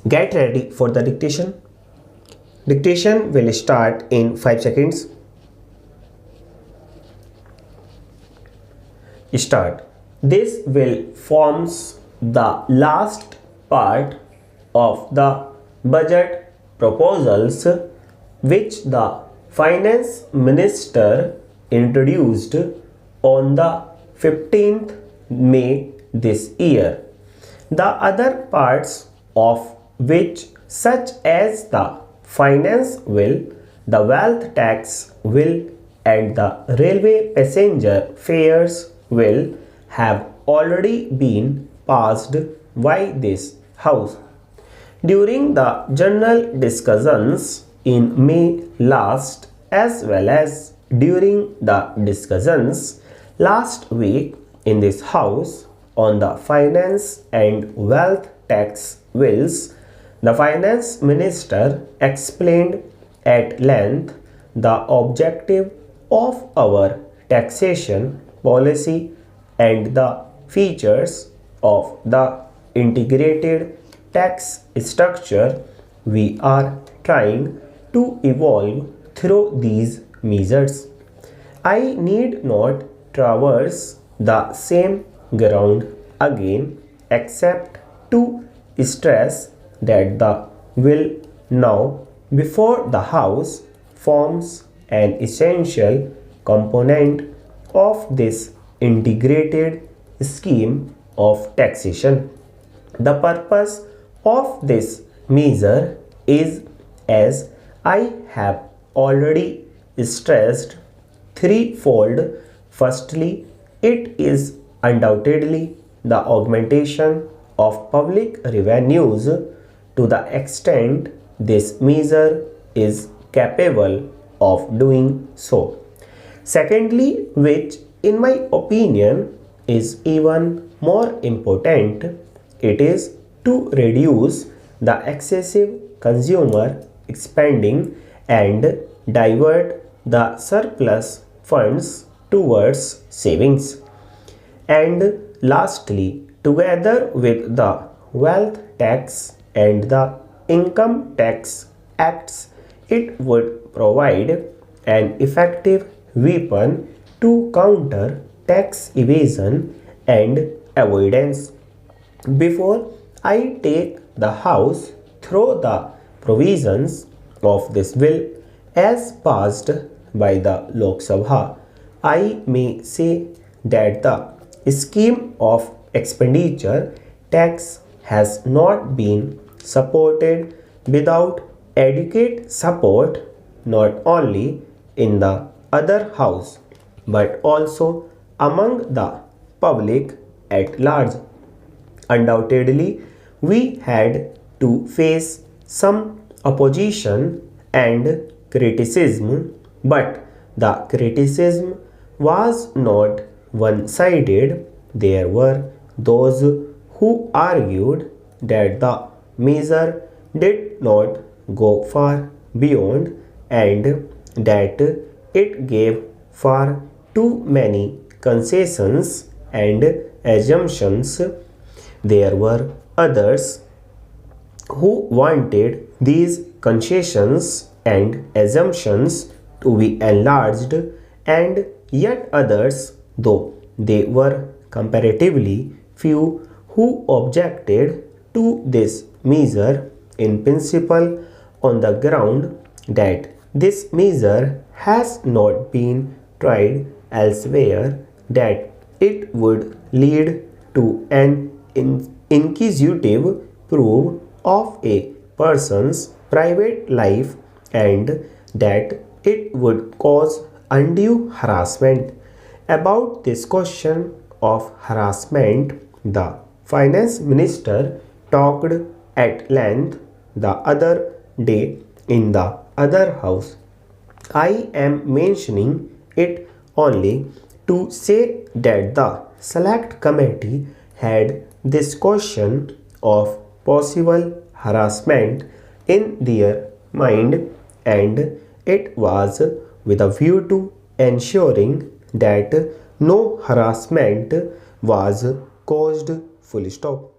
Get ready for the dictation. Dictation will start in 5 seconds. Start. This will forms the last part of the budget proposals which the finance minister introduced on the 15th May this year. The other parts of which such as the finance bill, the wealth tax bill and the railway passenger fares will have already been passed by this House. During the general discussions in May last as well as during the discussions last week in this House on the finance and wealth tax bills, the finance minister explained at length the objective of our taxation policy and the features of the integrated tax structure we are trying to evolve through these measures. I need not traverse the same ground again except to stress that the bill now before the House forms an essential component of this integrated scheme of taxation. The purpose of this measure is, as I have already stressed, threefold. Firstly, it is undoubtedly the augmentation of public revenues to the extent this measure is capable of doing so. Secondly, which in my opinion is even more important, it is to reduce the excessive consumer spending and divert the surplus funds towards savings. And lastly, together with the wealth tax and the income tax acts, it would provide an effective weapon to counter tax evasion and avoidance. Before I take the House through the provisions of this bill as passed by the Lok Sabha, I may say that the scheme of expenditure tax has not been supported without adequate support not only in the other House but also among the public at large. Undoubtedly, we had to face some opposition and criticism, but the criticism was not one-sided. There were those who argued that the measure did not go far beyond and that it gave far too many concessions and assumptions. There were others who wanted these concessions and assumptions to be enlarged, and yet others, though they were comparatively few, who objected to this measure in principle on the ground that this measure has not been tried elsewhere, that it would lead to an inquisitive probe of a person's private life and that it would cause undue harassment. About this question of harassment, the finance minister talked at length the other day in the other House. I am mentioning it only to say that the select committee had this question of possible harassment in their mind, and it was with a view to ensuring that no harassment was caused. Full stop.